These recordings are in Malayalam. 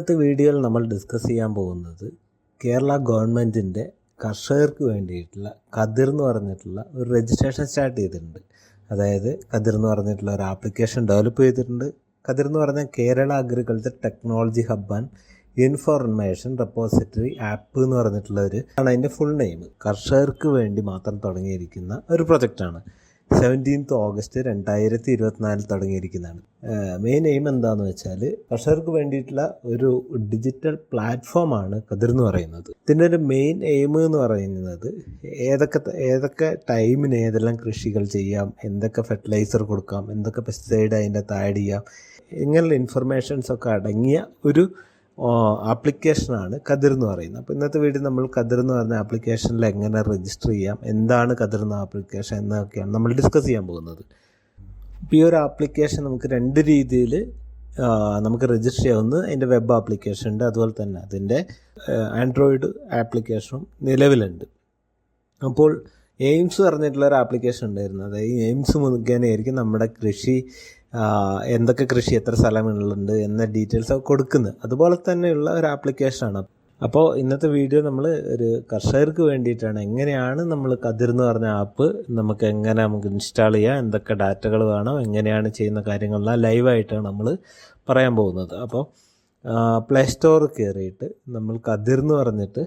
ഇന്നത്തെ വീഡിയോയിൽ നമ്മൾ ഡിസ്കസ് ചെയ്യാൻ പോകുന്നത് കേരള ഗവൺമെൻറ്റിൻ്റെ കർഷകർക്ക് വേണ്ടിയിട്ടുള്ള കതിർ എന്ന് പറഞ്ഞിട്ടുള്ള ഒരു രജിസ്ട്രേഷൻ സ്റ്റാർട്ട് ചെയ്തിട്ടുണ്ട്. അതായത് കതിർ എന്ന് പറഞ്ഞിട്ടുള്ള ഒരു ആപ്ലിക്കേഷൻ ഡെവലപ്പ് ചെയ്തിട്ടുണ്ട്. കതിർ എന്ന് പറഞ്ഞാൽ Kerala agriculture technology hub and information repository app എന്ന് പറഞ്ഞിട്ടുള്ള ആണ് അതിൻ്റെ ഫുൾ നെയിം. കർഷകർക്ക് വേണ്ടി മാത്രം തുടങ്ങിയിരിക്കുന്ന ഒരു പ്രൊജക്റ്റാണ്. 17 ഓഗസ്റ്റ് 2024 തുടങ്ങിയിരിക്കുന്നതാണ്. മെയിൻ എയിം എന്താണെന്ന് വെച്ചാൽ കർഷകർക്ക് വേണ്ടിയിട്ടുള്ള ഒരു ഡിജിറ്റൽ പ്ലാറ്റ്ഫോമാണ് കതിർ എന്ന് പറയുന്നത്. ഇതിൻ്റെ ഒരു മെയിൻ എയിം എന്ന് പറയുന്നത് ഏതൊക്കെ ടൈമിന് ഏതെല്ലാം കൃഷികൾ ചെയ്യാം, എന്തൊക്കെ ഫെർട്ടിലൈസർ കൊടുക്കാം, എന്തൊക്കെ പെസ്റ്റിസൈഡ് അതിൻ്റെ അകത്ത് ആഡ് ചെയ്യാം, ഇങ്ങനെയുള്ള ഇൻഫർമേഷൻസൊക്കെ അടങ്ങിയ ഒരു ആപ്ലിക്കേഷനാണ് കതിർ എന്ന് പറയുന്നത്. അപ്പോൾ ഇന്നത്തെ വീഡിയോ നമ്മൾ കതിർ എന്ന് പറഞ്ഞ ആപ്ലിക്കേഷനിൽ എങ്ങനെ രജിസ്റ്റർ ചെയ്യാം, എന്താണ് കതിർ എന്ന ആപ്ലിക്കേഷൻ എന്നൊക്കെയാണ് നമ്മൾ ഡിസ്കസ് ചെയ്യാൻ പോകുന്നത്. ഇപ്പോൾ ഈ ഒരു ആപ്ലിക്കേഷൻ നമുക്ക് രണ്ട് രീതിയിൽ നമുക്ക് രജിസ്റ്റർ ചെയ്യാവുന്ന അതിൻ്റെ വെബ് ആപ്ലിക്കേഷൻ ഉണ്ട്, അതുപോലെ തന്നെ അതിൻ്റെ ആൻഡ്രോയിഡ് ആപ്ലിക്കേഷനും നിലവിലുണ്ട്. അപ്പോൾ എയിംസ് പറഞ്ഞിട്ടുള്ള ഒരു ആപ്ലിക്കേഷൻ ഉണ്ടായിരുന്നു. അതായത് എയിംസ് മുഖേനയായിരിക്കും നമ്മുടെ കൃഷി എന്തൊക്കെ കൃഷി എത്ര സ്ഥലങ്ങളുണ്ട് എന്ന ഡീറ്റെയിൽസ് ഒക്കെ കൊടുക്കുന്നത്. അതുപോലെ തന്നെയുള്ള ഒരു ആപ്ലിക്കേഷനാണ്. അപ്പോൾ ഇന്നത്തെ വീഡിയോ നമ്മൾ ഒരു കർഷകർക്ക് വേണ്ടിയിട്ടാണ്. എങ്ങനെയാണ് നമ്മൾ കതിർ എന്ന് പറഞ്ഞ ആപ്പ് നമുക്ക് ഇൻസ്റ്റാൾ ചെയ്യാം, എന്തൊക്കെ ഡാറ്റകൾ വേണം, എങ്ങനെയാണ് ചെയ്യുന്ന കാര്യങ്ങളെല്ലാം ലൈവായിട്ടാണ് നമ്മൾ പറയാൻ പോകുന്നത്. അപ്പോൾ പ്ലേ സ്റ്റോറിൽ കയറിയിട്ട് നമ്മൾ കതിർ എന്ന് പറഞ്ഞിട്ട്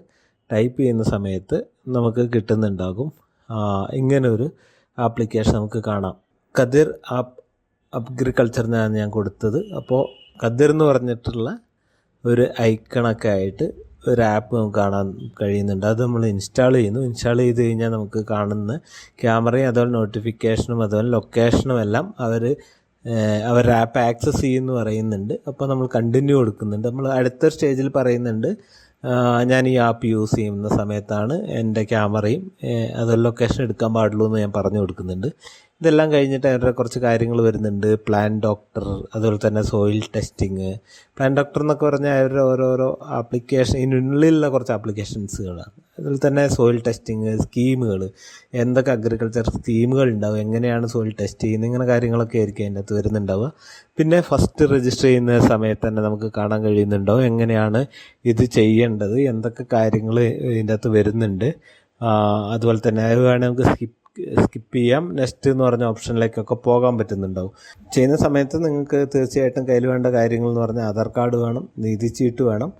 ടൈപ്പ് ചെയ്യുന്ന സമയത്ത് നമുക്ക് കിട്ടുന്നുണ്ടാകും ഇങ്ങനൊരു ആപ്ലിക്കേഷൻ നമുക്ക് കാണാം. കതിർ ആപ്പ് അഗ്രികൾച്ചറിനാണ് ഞാൻ കൊടുത്തത്. അപ്പോൾ കതിർ എന്ന് പറഞ്ഞിട്ടുള്ള ഒരു ഐക്കണൊക്കെ ആയിട്ട് ഒരു ആപ്പ് നമുക്ക് കാണാൻ കഴിയുന്നുണ്ട്. അത് നമ്മൾ ഇൻസ്റ്റാൾ ചെയ്യുന്നു. ഇൻസ്റ്റാൾ ചെയ്ത് കഴിഞ്ഞാൽ നമുക്ക് കാണുന്ന ക്യാമറയും അതുപോലെ നോട്ടിഫിക്കേഷനും അതുപോലെ ലൊക്കേഷനും എല്ലാം അവരുടെ ആപ്പ് ആക്സസ് ചെയ്യുമെന്ന് പറയുന്നുണ്ട്. അപ്പോൾ നമ്മൾ കണ്ടിന്യൂ കൊടുക്കുന്നുണ്ട്. നമ്മൾ അടുത്ത സ്റ്റേജിൽ പറയുന്നുണ്ട് ഞാൻ ഈ ആപ്പ് യൂസ് ചെയ്യുന്ന സമയത്താണ് എൻ്റെ ക്യാമറയും അതുപോലെ ലൊക്കേഷൻ എടുക്കാൻ പാടുള്ളൂ എന്ന് ഞാൻ പറഞ്ഞു കൊടുക്കുന്നുണ്ട്. ഇതെല്ലാം കഴിഞ്ഞിട്ട് അവരുടെ കുറച്ച് കാര്യങ്ങൾ വരുന്നുണ്ട്. പ്ലാൻ ഡോക്ടർ, അതുപോലെ തന്നെ സോയിൽ ടെസ്റ്റിങ്. പ്ലാൻ ഡോക്ടർ എന്നൊക്കെ പറഞ്ഞാൽ അവരുടെ ഓരോരോ ആപ്ലിക്കേഷൻ ഇതിനുള്ളിലുള്ള കുറച്ച് ആപ്ലിക്കേഷൻസുകളാണ്. അതുപോലെ തന്നെ സോയിൽ ടെസ്റ്റിങ് സ്കീമുകൾ, എന്തൊക്കെ അഗ്രികൾച്ചർ സ്കീമുകൾ ഉണ്ടാവും, എങ്ങനെയാണ് സോയിൽ ടെസ്റ്റ് ചെയ്യുന്നത്, ഇങ്ങനെ കാര്യങ്ങളൊക്കെ ആയിരിക്കും അതിൻ്റെ അകത്ത് വരുന്നുണ്ടാവുക. പിന്നെ ഫസ്റ്റ് രജിസ്റ്റർ ചെയ്യുന്ന സമയത്ത് തന്നെ നമുക്ക് കാണാൻ കഴിയുന്നുണ്ടാവും എങ്ങനെയാണ് ഇത് ചെയ്യേണ്ടത്, എന്തൊക്കെ കാര്യങ്ങൾ ഇതിൻ്റെ അകത്ത് വരുന്നുണ്ട്. അതുപോലെ തന്നെ അത് വേണമെങ്കിൽ നമുക്ക് സ്കിപ്പ് ചെയ്യാം. നെക്സ്റ്റ് എന്ന് പറഞ്ഞ ഓപ്ഷനിലേക്കൊക്കെ പോകാൻ പറ്റുന്നുണ്ടാവും. ചെയ്യുന്ന സമയത്ത് നിങ്ങൾക്ക് തീർച്ചയായിട്ടും കയ്യിൽ വേണ്ട കാര്യങ്ങൾ എന്ന് പറഞ്ഞാൽ ആധാർ കാർഡ് വേണം, നികുതി ചീട്ട് വേണം.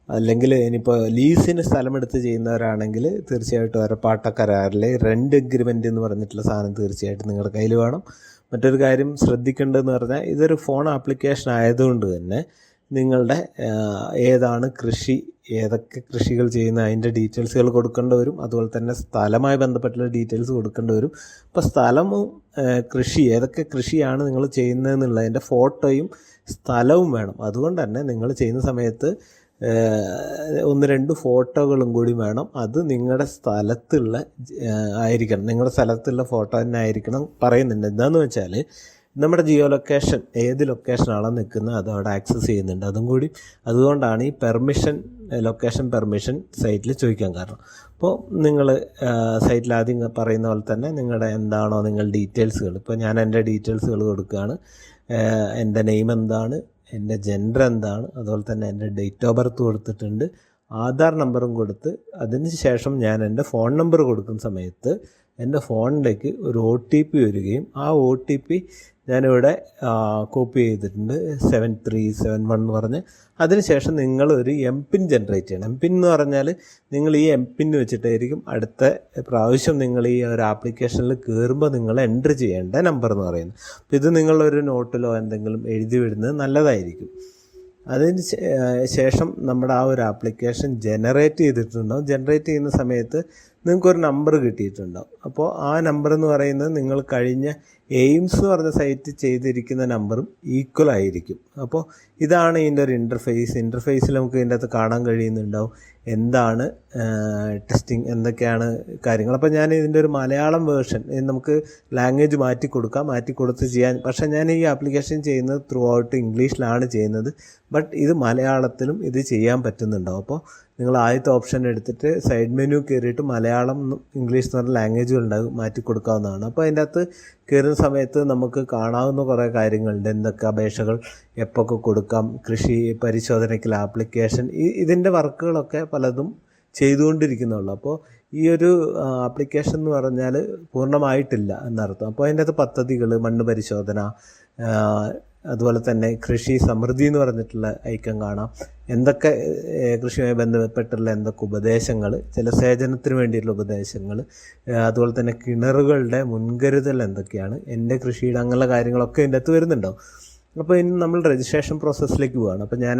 അല്ലെങ്കിൽ ഇനിയിപ്പോൾ ലീസിന് സ്ഥലമെടുത്ത് ചെയ്യുന്നവരാണെങ്കിൽ തീർച്ചയായിട്ടും ഒരു പാട്ടക്കരാറിലെ റെൻ്റ് എഗ്രിമെൻ്റ് എന്ന് പറഞ്ഞിട്ടുള്ള സാധനം തീർച്ചയായിട്ടും നിങ്ങളുടെ കയ്യിൽ വേണം. മറ്റൊരു കാര്യം ശ്രദ്ധിക്കേണ്ടതെന്ന് പറഞ്ഞാൽ ഇതൊരു ഫോൺ ആപ്ലിക്കേഷൻ ആയതുകൊണ്ട് തന്നെ നിങ്ങളുടെ ഏതാണ് കൃഷി, ഏതൊക്കെ കൃഷികൾ ചെയ്യുന്ന അതിൻ്റെ ഡീറ്റെയിൽസുകൾ കൊടുക്കേണ്ടി വരും. അതുപോലെ തന്നെ സ്ഥലമായി ബന്ധപ്പെട്ടുള്ള ഡീറ്റെയിൽസ് കൊടുക്കേണ്ടി വരും. അപ്പോൾ സ്ഥലവും കൃഷി ഏതൊക്കെ കൃഷിയാണ് നിങ്ങൾ ചെയ്യുന്നതെന്നുള്ളതിൻ്റെ ഫോട്ടോയും സ്ഥലവും വേണം. അതുകൊണ്ട് തന്നെ നിങ്ങൾ ചെയ്യുന്ന സമയത്ത് 1-2 ഫോട്ടോകളും കൂടി വേണം. അത് നിങ്ങളുടെ സ്ഥലത്തുള്ള ആയിരിക്കണം, നിങ്ങളുടെ സ്ഥലത്തുള്ള ഫോട്ടോ തന്നെ ആയിരിക്കണം പറയുന്നുണ്ട്. എന്താണെന്ന് വെച്ചാൽ നമ്മുടെ ജിയോ ലൊക്കേഷൻ ഏത് ലൊക്കേഷനാണോ നിൽക്കുന്നത് അത് അവിടെ ആക്സസ് ചെയ്യുന്നുണ്ട്. അതുകൊണ്ടാണ് ഈ ലൊക്കേഷൻ പെർമിഷൻ സൈറ്റിൽ ചോദിക്കാൻ കാരണം. അപ്പോൾ നിങ്ങൾ സൈറ്റിൽ ആദ്യം പറയുന്ന പോലെ തന്നെ നിങ്ങളുടെ എന്താണോ നിങ്ങൾ ഡീറ്റെയിൽസുകൾ, ഇപ്പോൾ ഞാൻ എൻ്റെ ഡീറ്റെയിൽസുകൾ കൊടുക്കുകയാണ്. എൻ്റെ നെയിം എന്താണ്, എൻ്റെ ജെൻഡർ എന്താണ്, അതുപോലെ തന്നെ എൻ്റെ ഡേറ്റ് ഓഫ് ബർത്ത് കൊടുത്തിട്ടുണ്ട്, ആധാർ നമ്പറും കൊടുത്ത് അതിന് ശേഷം ഞാൻ എൻ്റെ ഫോൺ നമ്പർ കൊടുക്കുന്ന സമയത്ത് എൻ്റെ ഫോണിലേക്ക് ഒരു OTP വരികയും ആ OTP ഞാനിവിടെ കോപ്പി ചെയ്തിട്ടുണ്ട് 7371 എന്ന് പറഞ്ഞ്. അതിനുശേഷം നിങ്ങളൊരു MPIN ജനറേറ്റ് ചെയ്യണം. MPIN എന്ന് പറഞ്ഞാൽ നിങ്ങൾ ഈ MPIN വെച്ചിട്ടായിരിക്കും അടുത്ത പ്രാവശ്യം നിങ്ങൾ ഈ ഒരു ആപ്ലിക്കേഷനിൽ കയറുമ്പോൾ നിങ്ങൾ എൻ്റർ ചെയ്യേണ്ട നമ്പർ എന്ന് പറയുന്നത്. അപ്പോൾ ഇത് നിങ്ങളൊരു നോട്ടിലോ എന്തെങ്കിലും എഴുതി വിടുന്നത് നല്ലതായിരിക്കും. അതിന് ശേഷം നമ്മുടെ ആ ഒരു ആപ്ലിക്കേഷൻ ജനറേറ്റ് ചെയ്തിട്ടുണ്ടാവും. ജനറേറ്റ് ചെയ്യുന്ന സമയത്ത് നിങ്ങൾക്കൊരു നമ്പർ കിട്ടിയിട്ടുണ്ടാവും. അപ്പോൾ ആ നമ്പർ എന്ന് പറയുന്നത് നിങ്ങൾ കഴിഞ്ഞ എയിംസ് എന്ന് പറഞ്ഞ സൈറ്റ് ചെയ്തിരിക്കുന്ന നമ്പറും ഈക്വൽ ആയിരിക്കും. അപ്പോൾ ഇതാണ് ഇതിൻ്റെ ഒരു ഇൻ്റർഫേസിൽ നമുക്ക് ഇതിൻ്റെ അകത്ത് കാണാൻ കഴിയുന്നുണ്ടാവും എന്താണ് ടെസ്റ്റിംഗ്, എന്തൊക്കെയാണ് കാര്യങ്ങൾ. അപ്പോൾ ഞാൻ ഇതിൻ്റെ ഒരു മലയാളം വേർഷൻ നമുക്ക് ലാംഗ്വേജ് മാറ്റി കൊടുത്ത് ചെയ്യാൻ. പക്ഷേ ഞാൻ ഈ ആപ്ലിക്കേഷൻ ചെയ്യുന്നത് ത്രൂ ഔട്ട് ഇംഗ്ലീഷിലാണ് ചെയ്യുന്നത്. ബട്ട് ഇത് മലയാളത്തിലും ഇത് ചെയ്യാൻ പറ്റുന്നുണ്ടാവും. അപ്പോൾ നിങ്ങൾ ആദ്യത്തെ ഓപ്ഷൻ എടുത്തിട്ട് സൈഡ് മെനു കയറിയിട്ട് മലയാളം ഇംഗ്ലീഷ് എന്ന് പറഞ്ഞ ലാംഗ്വേജുകളുണ്ടാകും മാറ്റി കൊടുക്കാവുന്നതാണ്. അപ്പോൾ അതിൻ്റെ അകത്ത് കയറുന്ന സമയത്ത് നമുക്ക് കാണാവുന്ന കുറേ കാര്യങ്ങളുണ്ട്. എന്തൊക്കെ അപേക്ഷകൾ എപ്പോഴൊക്കെ കൊടുക്കാം, കൃഷി പരിശോധനയ്ക്കുള്ള ആപ്ലിക്കേഷൻ, ഇതിൻ്റെ വർക്കുകളൊക്കെ പലതും ചെയ്തുകൊണ്ടിരിക്കുന്നുള്ളൂ. അപ്പോൾ ഈ ഒരു ആപ്ലിക്കേഷൻ എന്ന് പറഞ്ഞാൽ പൂർണ്ണമായിട്ടില്ല എന്നർത്ഥം. അപ്പോൾ അതിൻ്റെ അകത്ത് പദ്ധതികൾ, മണ്ണ് പരിശോധന, അതുപോലെ തന്നെ കൃഷി സമൃദ്ധി എന്ന് പറഞ്ഞിട്ടുള്ള ഐക്കൺ കാണാം. എന്തൊക്കെ കൃഷിയുമായി ബന്ധപ്പെട്ടുള്ള എന്തൊക്കെ ഉപദേശങ്ങൾ, ജലസേചനത്തിന് വേണ്ടിയിട്ടുള്ള ഉപദേശങ്ങൾ, അതുപോലെ തന്നെ കിണറുകളുടെ മുൻകരുതൽ എന്തൊക്കെയാണ്, എൻ്റെ കൃഷിയുടെ അങ്ങനെയുള്ള കാര്യങ്ങളൊക്കെ ഇതിൻ്റെ അകത്ത് വരുന്നുണ്ടാവും. അപ്പോൾ ഇനി നമ്മൾ രജിസ്ട്രേഷൻ പ്രോസസ്സിലേക്ക് പോവുകയാണ്. അപ്പോൾ ഞാൻ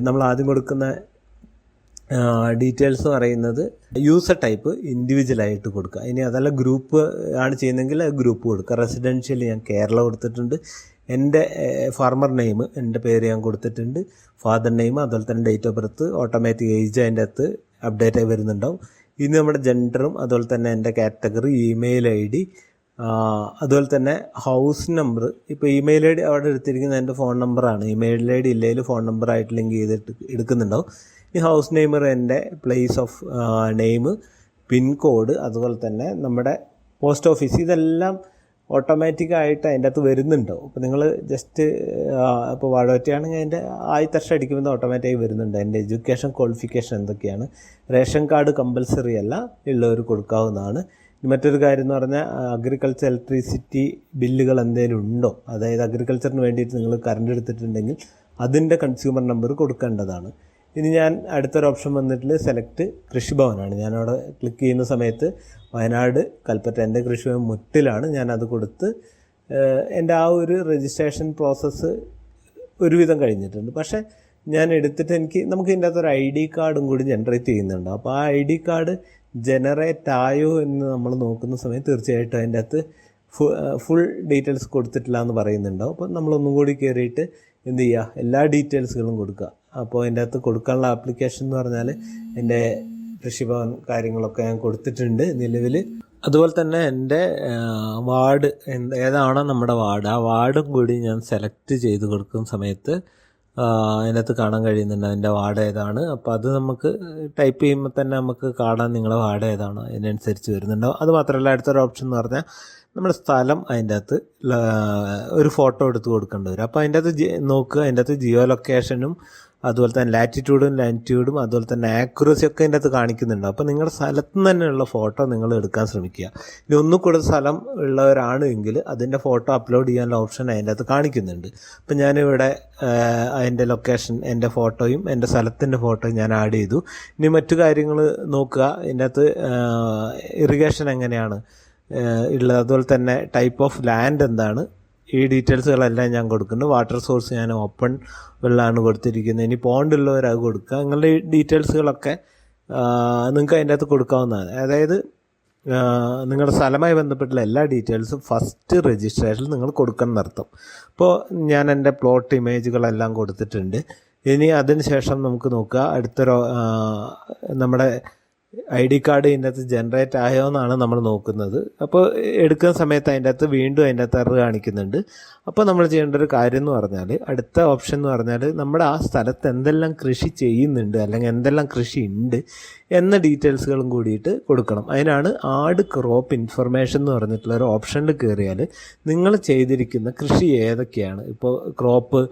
നമ്മൾ ആദ്യം കൊടുക്കുന്ന ഡീറ്റെയിൽസ് പറയുന്നത് യൂസർ ടൈപ്പ് ഇൻഡിവിജ്വലായിട്ട് കൊടുക്കുക. ഇനി അതല്ല ഗ്രൂപ്പ് ആണ് ചെയ്യുന്നതെങ്കിൽ ഗ്രൂപ്പ് കൊടുക്കുക. റെസിഡൻഷ്യൽ ഞാൻ കേരള കൊടുത്തിട്ടുണ്ട്. എൻ്റെ ഫാർമർ നെയിം, എൻ്റെ പേര് ഞാൻ കൊടുത്തിട്ടുണ്ട്. ഫാദർ നെയിം, അതുപോലെ തന്നെ date of birth, automatic age അതിൻ്റെ അകത്ത് അപ്ഡേറ്റ് ആയി വരുന്നുണ്ടാവും. ഇനി നമ്മുടെ ജെൻഡറും അതുപോലെ തന്നെ എൻ്റെ കാറ്റഗറി, ഇമെയിൽ ID, അതുപോലെ തന്നെ ഹൗസ് നമ്പർ. ഇപ്പോൾ ഇമെയിൽ ID അവിടെ എടുത്തിരിക്കുന്നത് എൻ്റെ ഫോൺ നമ്പറാണ്. ഇമെയിൽ ID ഇല്ലെങ്കിൽ ഫോൺ നമ്പറായിട്ട് ലിങ്ക് ചെയ്തിട്ട് എടുക്കുന്നുണ്ടാവും. ഈ ഹൗസ് നെയിമർ, എൻ്റെ പ്ലേസ് ഓഫ് നെയിം, പിൻകോഡ്, അതുപോലെ തന്നെ നമ്മുടെ പോസ്റ്റ് ഓഫീസ്, ഇതെല്ലാം ഓട്ടോമാറ്റിക്കായിട്ട് അതിൻ്റെ അകത്ത് വരുന്നുണ്ടാവും. അപ്പോൾ നിങ്ങൾ ജസ്റ്റ് ഇപ്പോൾ വാഴവറ്റയാണെങ്കിൽ അതിൻ്റെ ആദ്യത്തെ അടിക്കുമ്പോൾ ഓട്ടോമാറ്റിക്കായി വരുന്നുണ്ട്. എൻ്റെ എഡ്യൂക്കേഷൻ ക്വാളിഫിക്കേഷൻ എന്തൊക്കെയാണ്, റേഷൻ കാർഡ് കമ്പൽസറി അല്ല, ഉള്ളവർ കൊടുക്കാവുന്നതാണ്. മറ്റൊരു കാര്യം എന്ന് പറഞ്ഞാൽ അഗ്രികൾച്ചർ ഇലക്ട്രിസിറ്റി ബില്ലുകൾ എന്തെങ്കിലും ഉണ്ടോ, അതായത് അഗ്രികൾച്ചറിന് വേണ്ടിയിട്ട് നിങ്ങൾ കറണ്ട് എടുത്തിട്ടുണ്ടെങ്കിൽ അതിൻ്റെ കൺസ്യൂമർ നമ്പർ കൊടുക്കേണ്ടതാണ്. ഇനി ഞാൻ അടുത്തൊരു ഓപ്ഷൻ വന്നിട്ട് സെലക്ട് കൃഷിഭവനാണ്. ഞാനവിടെ ക്ലിക്ക് ചെയ്യുന്ന സമയത്ത് വയനാട് കൽപ്പറ്റ എൻ്റെ കൃഷിഭവൻ മുട്ടിലാണ്. ഞാനത് കൊടുത്ത് എൻ്റെ ആ ഒരു രജിസ്ട്രേഷൻ പ്രോസസ്സ് ഒരുവിധം കഴിഞ്ഞിട്ടുണ്ട്. പക്ഷേ ഞാൻ എടുത്തിട്ട് നമുക്ക് ഇതിൻ്റെ അകത്തൊരു ID കാർഡും കൂടി ജനറേറ്റ് ചെയ്യുന്നുണ്ട്. അപ്പോൾ ആ ID കാർഡ് ജനറേറ്റ് ആയോ എന്ന് നമ്മൾ നോക്കുന്ന സമയത്ത് തീർച്ചയായിട്ടും അതിൻ്റെ അകത്ത് ഫുൾ ഡീറ്റെയിൽസ് കൊടുത്തിട്ടില്ല എന്ന് പറയുന്നുണ്ടാവും. അപ്പോൾ നമ്മളൊന്നും കൂടി കയറിയിട്ട് എന്ത് ചെയ്യുക, എല്ലാ ഡീറ്റെയിൽസുകളും കൊടുക്കുക. അപ്പോൾ അതിൻ്റെ അകത്ത് കൊടുക്കാനുള്ള ആപ്ലിക്കേഷൻ എന്ന് പറഞ്ഞാൽ എൻ്റെ കൃഷിഭവൻ കാര്യങ്ങളൊക്കെ ഞാൻ കൊടുത്തിട്ടുണ്ട് നിലവിൽ. അതുപോലെ തന്നെ എൻ്റെ വാർഡ് ഏതാണോ നമ്മുടെ വാർഡ്, ആ വാർഡും കൂടി ഞാൻ സെലക്ട് ചെയ്ത് കൊടുക്കുന്ന സമയത്ത് അതിനകത്ത് കാണാൻ കഴിയുന്നുണ്ട് എൻ്റെ വാർഡ് ഏതാണ്. അപ്പോൾ അത് നമുക്ക് ടൈപ്പ് ചെയ്യുമ്പോൾ തന്നെ നമുക്ക് കാണാൻ നിങ്ങളുടെ വാർഡ് ഏതാണോ അതിനനുസരിച്ച് വരുന്നുണ്ടാവും. അത് മാത്രമല്ല അടുത്തൊരു ഓപ്ഷൻ എന്ന് പറഞ്ഞാൽ നമ്മുടെ സ്ഥലം അതിൻ്റെ അകത്ത് ഒരു ഫോട്ടോ എടുത്ത് കൊടുക്കേണ്ടി വരും. അപ്പോൾ അതിൻ്റെ അകത്ത് നോക്കുക, അതിൻ്റെ അകത്ത് ജിയോ ലൊക്കേഷനും അതുപോലെ തന്നെ ലാറ്റിറ്റ്യൂഡും ലാറ്റിറ്റ്യൂഡും അതുപോലെ തന്നെ ആക്യുറസി ഒക്കെ അതിൻ്റെ അകത്ത് കാണിക്കുന്നുണ്ട്. അപ്പോൾ നിങ്ങളുടെ സ്ഥലത്ത് നിന്ന് തന്നെയുള്ള ഫോട്ടോ നിങ്ങൾ എടുക്കാൻ ശ്രമിക്കുക. ഇനി ഒന്നും കൂടുതൽ സ്ഥലം ഉള്ളവരാണ് എങ്കിൽ അതിൻ്റെ ഫോട്ടോ അപ്ലോഡ് ചെയ്യാനുള്ള ഓപ്ഷൻ അതിൻ്റെ അകത്ത് കാണിക്കുന്നുണ്ട്. അപ്പോൾ ഞാനിവിടെ അതിൻ്റെ ലൊക്കേഷൻ, എൻ്റെ ഫോട്ടോയും എൻ്റെ സ്ഥലത്തിൻ്റെ ഫോട്ടോയും ഞാൻ ആഡ് ചെയ്തു. ഇനി മറ്റു കാര്യങ്ങൾ നോക്കുക, ഇതിൻ്റെ അകത്ത് ഇറിഗേഷൻ എങ്ങനെയാണ് ഉള്ളത്, അതുപോലെ തന്നെ ടൈപ്പ് ഓഫ് ലാൻഡ് എന്താണ്, ഈ ഡീറ്റെയിൽസുകളെല്ലാം ഞാൻ കൊടുക്കുന്നുണ്ട്. വാട്ടർ സോഴ്സ് ഞാൻ ഓപ്പൺ വെള്ളമാണ് കൊടുത്തിരിക്കുന്നത്. ഇനി പോണ്ട് ഉള്ളവർ അത് കൊടുക്കുക. നിങ്ങളുടെ ഈ ഡീറ്റെയിൽസുകളൊക്കെ നിങ്ങൾക്ക് അതിൻ്റെ അകത്ത് കൊടുക്കാവുന്നതാണ്. അതായത് നിങ്ങളുടെ സ്ഥലമായി ബന്ധപ്പെട്ടുള്ള എല്ലാ ഡീറ്റെയിൽസും ഫസ്റ്റ് രജിസ്ട്രേഷനിൽ നിങ്ങൾ കൊടുക്കണം എന്നർത്ഥം. അപ്പോൾ ഞാൻ എൻ്റെ പ്ലോട്ട് ഇമേജുകളെല്ലാം കൊടുത്തിട്ടുണ്ട്. ഇനി അതിന് ശേഷം നമുക്ക് നോക്കുക, അടുത്തൊരു നമ്മുടെ ID കാർഡ് ഇതിൻ്റെ അകത്ത് ജനറേറ്റ് ആയോ എന്നാണ് നമ്മൾ നോക്കുന്നത്. അപ്പോൾ എടുക്കുന്ന സമയത്ത് അതിൻ്റെ അകത്ത് വീണ്ടും അതിൻ്റെ അകത്ത് എറർ കാണിക്കുന്നുണ്ട്. അപ്പോൾ നമ്മൾ ചെയ്യേണ്ട ഒരു കാര്യം എന്ന് പറഞ്ഞാൽ, അടുത്ത ഓപ്ഷൻ എന്ന് പറഞ്ഞാൽ നമ്മുടെ ആ സ്ഥലത്ത് എന്തെല്ലാം കൃഷി ചെയ്യുന്നുണ്ട് അല്ലെങ്കിൽ എന്തെല്ലാം കൃഷി ഉണ്ട് എന്ന ഡീറ്റെയിൽസുകളും കൂടിയിട്ട് കൊടുക്കണം. അതിനാണ് ആഡ് ക്രോപ്പ് ഇൻഫർമേഷൻ എന്ന് പറഞ്ഞിട്ടുള്ളൊരു ഓപ്ഷനിൽ കയറിയാൽ നിങ്ങൾ ചെയ്തിരിക്കുന്ന കൃഷി ഏതൊക്കെയാണ്, ഇപ്പോൾ ക്രോപ്പ്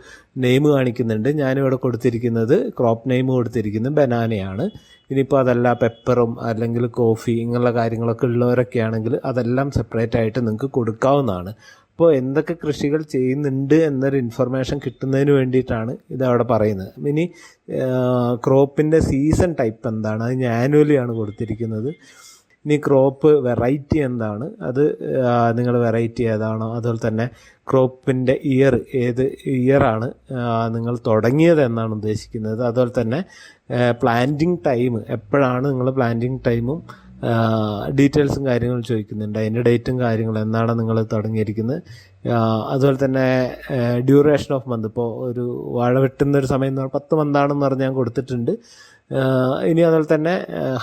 നെയിം കാണിക്കുന്നുണ്ട്. ഞാനിവിടെ കൊടുത്തിരിക്കുന്നത് ക്രോപ്പ് നെയിം കൊടുത്തിരിക്കുന്നത് ബനാനയാണ്. ഇനിയിപ്പോൾ അതല്ല പെപ്പറും അല്ലെങ്കിൽ കോഫി ഇങ്ങനെയുള്ള കാര്യങ്ങളൊക്കെ ഉള്ളവരൊക്കെ ആണെങ്കിൽ അതെല്ലാം സെപ്പറേറ്റ് ആയിട്ട് നിങ്ങൾക്ക് കൊടുക്കാവുന്നതാണ്. അപ്പോൾ എന്തൊക്കെ കൃഷികൾ ചെയ്യുന്നുണ്ട് എന്നൊരു ഇൻഫർമേഷൻ കിട്ടുന്നതിന് വേണ്ടിയിട്ടാണ് ഇതവിടെ പറയുന്നത്. ഇനി ക്രോപ്പിൻ്റെ സീസൺ ടൈപ്പ് എന്താണ്, അത് ആനുവലി ആണ് കൊടുത്തിരിക്കുന്നത്. ഇനി ക്രോപ്പ് വെറൈറ്റി എന്താണ്, അത് നിങ്ങൾ വെറൈറ്റി ഏതാണോ, അതുപോലെ തന്നെ ക്രോപ്പിൻ്റെ ഏത് ഇയറാണ് നിങ്ങൾ തുടങ്ങിയത് എന്നാണ് ഉദ്ദേശിക്കുന്നത്. അതുപോലെ തന്നെ പ്ലാന്റിങ് ടൈം എപ്പോഴാണ് നിങ്ങൾ പ്ലാന്റിങ് ടൈമും ഡീറ്റെയിൽസും കാര്യങ്ങളും ചോദിക്കുന്നുണ്ട്. അതിൻ്റെ ഡേറ്റും കാര്യങ്ങളും എന്നാണ് നിങ്ങൾ തുടങ്ങിയിരിക്കുന്നത്. അതുപോലെ തന്നെ ഡ്യൂറേഷൻ ഓഫ് മന്ത്, ഇപ്പോൾ ഒരു വാഴ വെട്ടുന്നൊരു സമയം 10 മന്താണെന്ന് പറഞ്ഞ് ഞാൻ കൊടുത്തിട്ടുണ്ട്. ഇനി അതുപോലെ തന്നെ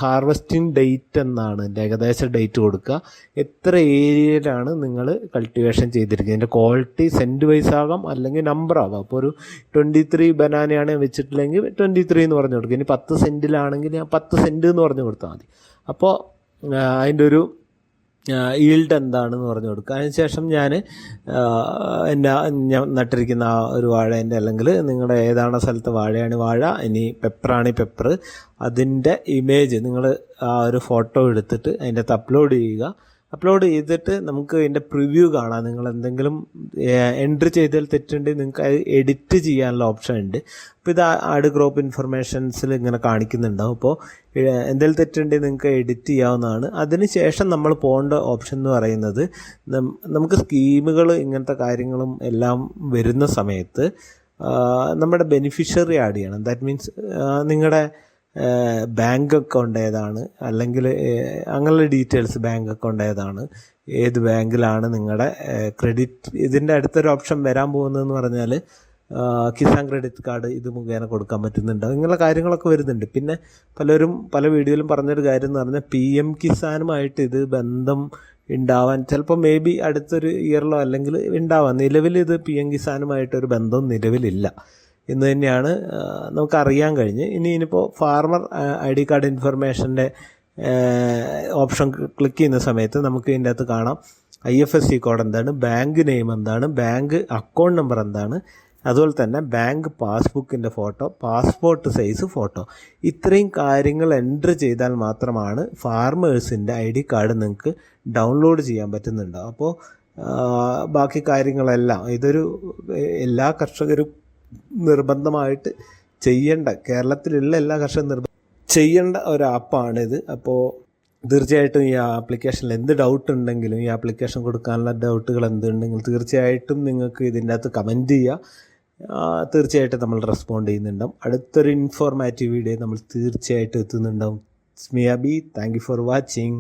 ഹാർവെസ്റ്റിംഗ് ഡേറ്റ് എന്നാണ് എൻ്റെ ഏകദേശ ഡേറ്റ് കൊടുക്കുക. എത്ര ഏരിയയിലാണ് നിങ്ങൾ കൾട്ടിവേഷൻ ചെയ്തിരിക്കുന്നത്, ഇതിൻ്റെ ക്വാളിറ്റി സെൻറ്റ് വൈസ് ആകാം അല്ലെങ്കിൽ നമ്പർ ആകാം. അപ്പോൾ ഒരു 23 ബനാനയാണ് വെച്ചിട്ടില്ലെങ്കിൽ 23 എന്ന് പറഞ്ഞു കൊടുക്കുക. ഇനി 10 സെൻറ്റിലാണെങ്കിൽ ഞാൻ 10 സെൻറ്റ് എന്ന് പറഞ്ഞു കൊടുത്താൽ മതി. അപ്പോൾ അതിൻ്റെ ഒരു ഈൽഡ് എന്താണെന്ന് പറഞ്ഞു കൊടുക്കുക. അതിനുശേഷം ഞാൻ നട്ടിരിക്കുന്ന ആ ഒരു വാഴേൻ്റെ, അല്ലെങ്കിൽ നിങ്ങളുടെ ഏതാണ് സ്ഥലത്ത് വാഴയാണ് വാഴ, ഇനി പെപ്പറാണ് പെപ്പർ, അതിൻ്റെ ഇമേജ് നിങ്ങൾ ആ ഒരു ഫോട്ടോ എടുത്തിട്ട് അതിൻ്റെ അകത്ത് അപ്ലോഡ് ചെയ്യുക. അപ്ലോഡ് ചെയ്തിട്ട് നമുക്ക് ഇതിൻ്റെ പ്രിവ്യൂ കാണാം. നിങ്ങൾ എന്തെങ്കിലും എൻട്രി ചെയ്തതിൽ തെറ്റുണ്ടെങ്കിൽ നിങ്ങൾക്ക് അത് എഡിറ്റ് ചെയ്യാനുള്ള ഓപ്ഷൻ ഉണ്ട്. അപ്പോൾ ഇത് ആഡ് ക്രോപ്പ് ഇൻഫർമേഷൻസിൽ ഇങ്ങനെ കാണിക്കുന്നുണ്ടാവും. അപ്പോൾ എന്തെങ്കിലും തെറ്റുണ്ടെങ്കിൽ നിങ്ങൾക്ക് എഡിറ്റ് ചെയ്യാവുന്നതാണ്. അതിനുശേഷം നമ്മൾ പോകേണ്ട ഓപ്ഷൻ എന്ന് പറയുന്നത്, നമുക്ക് സ്കീമുകൾ ഇങ്ങനത്തെ കാര്യങ്ങളും എല്ലാം വരുന്ന സമയത്ത് നമ്മുടെ ബെനിഫിഷ്യറി ആഡ് ചെയ്യണം. ദാറ്റ് മീൻസ് നിങ്ങളുടെ ബാങ്ക് അക്കൗണ്ട് ഏതാണ്, അല്ലെങ്കിൽ അങ്ങനെയുള്ള ഡീറ്റെയിൽസ്, ബാങ്ക് അക്കൗണ്ട് ഏതാണ്, ഏത് ബാങ്കിലാണ് നിങ്ങളുടെ ക്രെഡിറ്റ്, ഇതിൻ്റെ അടുത്തൊരു ഓപ്ഷൻ വരാൻ പോകുന്നതെന്ന് പറഞ്ഞാൽ കിസാൻ ക്രെഡിറ്റ് കാർഡ് ഇത് മുഖേന കൊടുക്കാൻ പറ്റുന്നുണ്ട്. ഇങ്ങനെയുള്ള കാര്യങ്ങളൊക്കെ വരുന്നുണ്ട്. പിന്നെ പലരും പല വീഡിയോയിലും പറഞ്ഞൊരു കാര്യം എന്ന് പറഞ്ഞാൽ PM കിസാനുമായിട്ട് ഇത് ബന്ധം ഉണ്ടാവാൻ ചിലപ്പോൾ മേ ബി അടുത്തൊരു ഇയറിലോ അല്ലെങ്കിൽ ഉണ്ടാവാം. നിലവിൽ ഇത് PM കിസാനുമായിട്ടൊരു ബന്ധം നിലവിലില്ല എന്ന് തന്നെയാണ് നമുക്കറിയാൻ കഴിഞ്ഞ്. ഇനിയിപ്പോൾ ഫാർമർ ID കാർഡ് ഇൻഫർമേഷൻ്റെ ഓപ്ഷൻ ക്ലിക്ക് ചെയ്യുന്ന സമയത്ത് നമുക്ക് ഇതിൻ്റെ അകത്ത് കാണാം IFSC കോഡ് എന്താണ്, ബാങ്ക് നെയിം എന്താണ്, ബാങ്ക് അക്കൗണ്ട് നമ്പർ എന്താണ്, അതുപോലെ തന്നെ ബാങ്ക് പാസ്ബുക്കിൻ്റെ ഫോട്ടോ, പാസ്പോർട്ട് സൈസ് ഫോട്ടോ. ഇത്രയും കാര്യങ്ങൾ എൻട്രി ചെയ്താൽ മാത്രമാണ് ഫാർമേഴ്സിൻ്റെ ID കാർഡ് നിങ്ങൾക്ക് ഡൗൺലോഡ് ചെയ്യാൻ പറ്റുന്നുണ്ടാവും. അപ്പോൾ ബാക്കി കാര്യങ്ങളെല്ലാം ഇതൊരു എല്ലാ കർഷകരും നിർബന്ധമായിട്ട് ചെയ്യേണ്ട, കേരളത്തിലുള്ള എല്ലാ കർഷകരും ചെയ്യേണ്ട ഒരു ആപ്പാണിത്. അപ്പോൾ തീർച്ചയായിട്ടും ഈ ആപ്ലിക്കേഷനിൽ എന്ത് ഡൗട്ട് ഉണ്ടെങ്കിലും, ഈ ആപ്ലിക്കേഷൻ കൊടുക്കാനുള്ള ഡൗട്ടുകൾ എന്തുണ്ടെങ്കിലും തീർച്ചയായിട്ടും നിങ്ങൾക്ക് ഇതിൻ്റെ അകത്ത് കമൻറ്റ് ചെയ്യുക. തീർച്ചയായിട്ടും നമ്മൾ റെസ്പോണ്ട് ചെയ്യുന്നുണ്ടാവും. അടുത്തൊരു ഇൻഫോർമാറ്റീവ് വീഡിയോ നമ്മൾ തീർച്ചയായിട്ടും എത്തുന്നുണ്ടാവും. സ്മിയാബി, താങ്ക് യു ഫോർ വാച്ചിങ്.